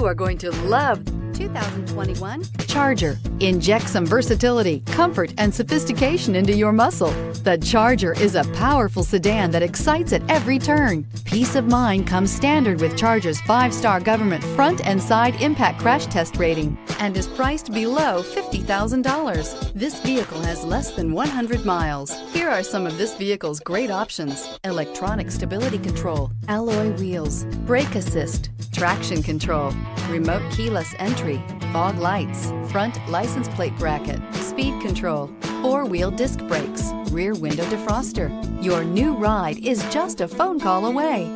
You are going to love 2021 Charger. Inject some versatility, comfort, and sophistication into your muscle. The Charger is a powerful sedan that excites at every turn. Peace of mind comes standard with Charger's 5-star government front and side impact crash test rating and is priced below $50,000. This vehicle has less than 100 miles. Here are some of this vehicle's great options: electronic stability control, alloy wheels, brake assist, traction control, remote keyless entry, fog lights, front license plate bracket, speed control, 4-wheel disc brakes, rear window defroster. Your new ride is just a phone call away.